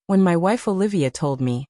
when my wife Olivia told me,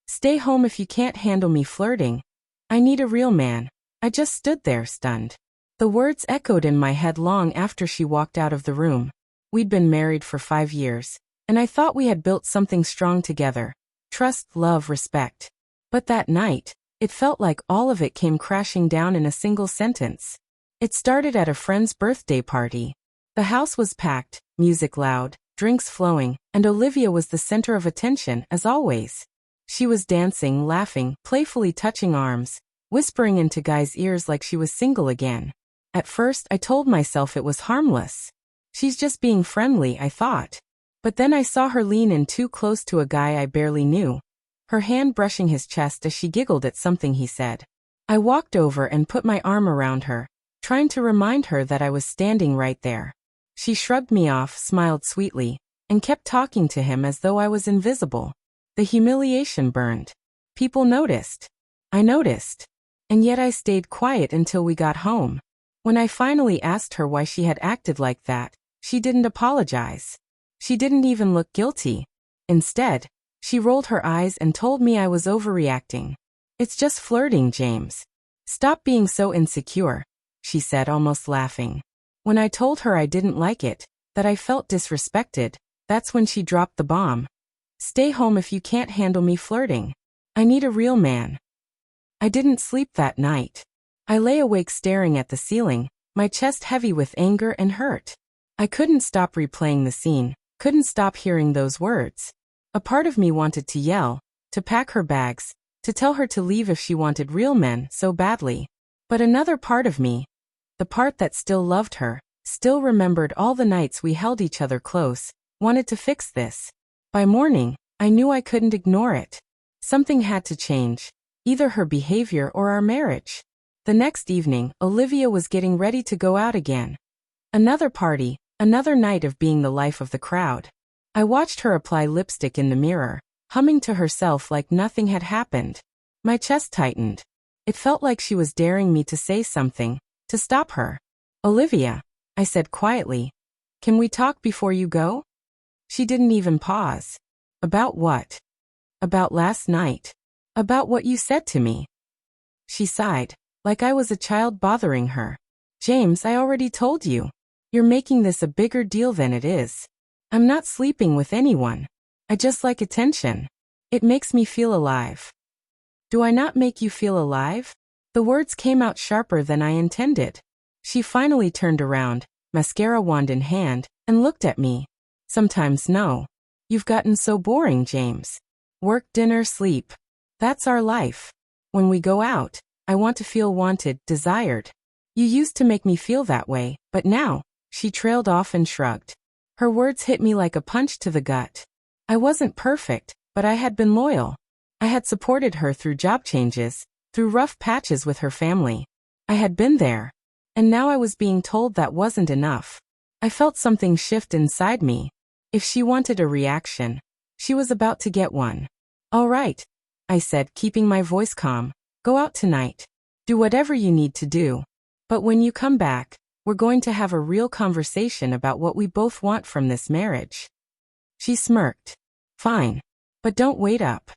"Stay home if you can't handle me flirting. I need a real man." I just stood there, stunned. The words echoed in my head long after she walked out of the room. We'd been married for 5 years, and I thought we had built something strong together. Trust, love, respect. But that night, it felt like all of it came crashing down in a single sentence. It started at a friend's birthday party. The house was packed, music loud, drinks flowing, and Olivia was the center of attention, as always. She was dancing, laughing, playfully touching arms, whispering into guys' ears like she was single again. At first, I told myself it was harmless. She's just being friendly, I thought. But then I saw her lean in too close to a guy I barely knew, her hand brushing his chest as she giggled at something he said. I walked over and put my arm around her, trying to remind her that I was standing right there. She shrugged me off, smiled sweetly, and kept talking to him as though I was invisible. The humiliation burned. People noticed. I noticed. And yet I stayed quiet until we got home. When I finally asked her why she had acted like that, she didn't apologize. She didn't even look guilty. Instead, she rolled her eyes and told me I was overreacting. "It's just flirting, James. Stop being so insecure," she said, almost laughing. When I told her I didn't like it, that I felt disrespected, that's when she dropped the bomb. "Stay home if you can't handle me flirting. I need a real man." I didn't sleep that night. I lay awake staring at the ceiling, my chest heavy with anger and hurt. I couldn't stop replaying the scene, couldn't stop hearing those words. A part of me wanted to yell, to pack her bags, to tell her to leave if she wanted real men so badly. But another part of me, the part that still loved her, still remembered all the nights we held each other close, wanted to fix this. By morning, I knew I couldn't ignore it. Something had to change, either her behavior or our marriage. The next evening, Olivia was getting ready to go out again. Another party, another night of being the life of the crowd. I watched her apply lipstick in the mirror, humming to herself like nothing had happened. My chest tightened. It felt like she was daring me to say something, to stop her. "Olivia," I said quietly, "can we talk before you go?" She didn't even pause. "About what?" "About last night. About what you said to me." She sighed, like I was a child bothering her. "James, I already told you. You're making this a bigger deal than it is. I'm not sleeping with anyone. I just like attention. It makes me feel alive." "Do I not make you feel alive?" The words came out sharper than I intended. She finally turned around, mascara wand in hand, and looked at me. "Sometimes no. You've gotten so boring, James. Work, dinner, sleep. That's our life. When we go out, I want to feel wanted, desired. You used to make me feel that way, but now," she trailed off and shrugged. Her words hit me like a punch to the gut. I wasn't perfect, but I had been loyal. I had supported her through job changes, through rough patches with her family. I had been there. And now I was being told that wasn't enough. I felt something shift inside me. If she wanted a reaction, she was about to get one. "All right," I said, keeping my voice calm. "Go out tonight. Do whatever you need to do. But when you come back, we're going to have a real conversation about what we both want from this marriage." She smirked. "Fine. But don't wait up."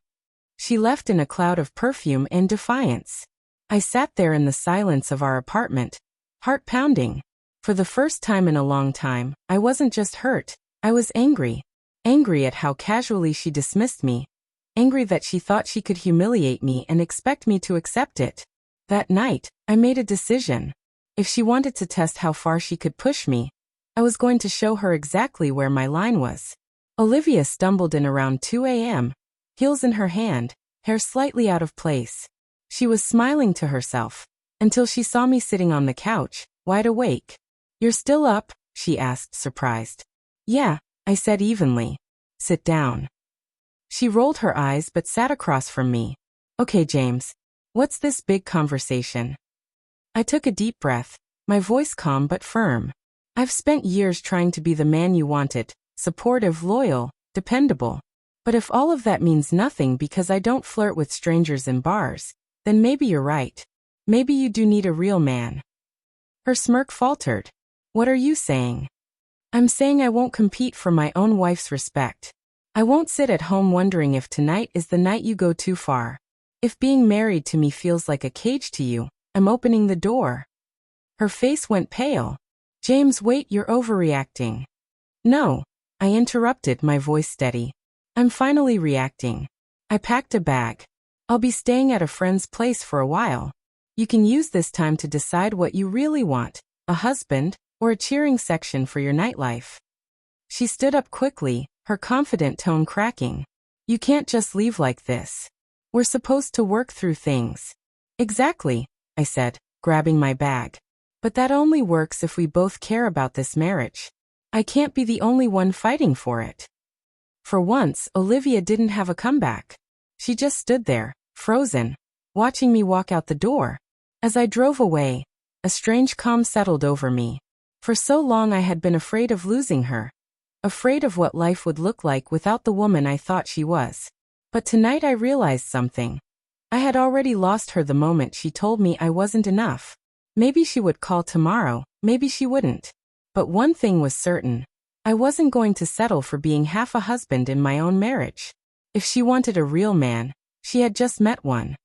She left in a cloud of perfume and defiance. I sat there in the silence of our apartment, heart pounding. For the first time in a long time, I wasn't just hurt, I was angry. Angry at how casually she dismissed me. Angry that she thought she could humiliate me and expect me to accept it. That night, I made a decision. If she wanted to test how far she could push me, I was going to show her exactly where my line was. Olivia stumbled in around 2 a.m., heels in her hand, hair slightly out of place. She was smiling to herself, until she saw me sitting on the couch, wide awake. "You're still up?" she asked, surprised. "Yeah," I said evenly. "Sit down." She rolled her eyes but sat across from me. "Okay, James, what's this big conversation?" I took a deep breath, my voice calm but firm. "I've spent years trying to be the man you wanted, supportive, loyal, dependable. But if all of that means nothing because I don't flirt with strangers in bars, then maybe you're right. Maybe you do need a real man." Her smirk faltered. "What are you saying?" "I'm saying I won't compete for my own wife's respect. I won't sit at home wondering if tonight is the night you go too far. If being married to me feels like a cage to you, I'm opening the door." Her face went pale. "James, wait, you're overreacting." "No," I interrupted, my voice steady. "I'm finally reacting. I packed a bag. I'll be staying at a friend's place for a while. You can use this time to decide what you really want, a husband, or a cheering section for your nightlife." She stood up quickly, her confident tone cracking. "You can't just leave like this. We're supposed to work through things." "Exactly," I said, grabbing my bag. "But that only works if we both care about this marriage. I can't be the only one fighting for it." For once, Olivia didn't have a comeback. She just stood there, frozen, watching me walk out the door. As I drove away, a strange calm settled over me. For so long I had been afraid of losing her. Afraid of what life would look like without the woman I thought she was. But tonight I realized something. I had already lost her the moment she told me I wasn't enough. Maybe she would call tomorrow, maybe she wouldn't. But one thing was certain. I wasn't going to settle for being half a husband in my own marriage. If she wanted a real man, she had just met one.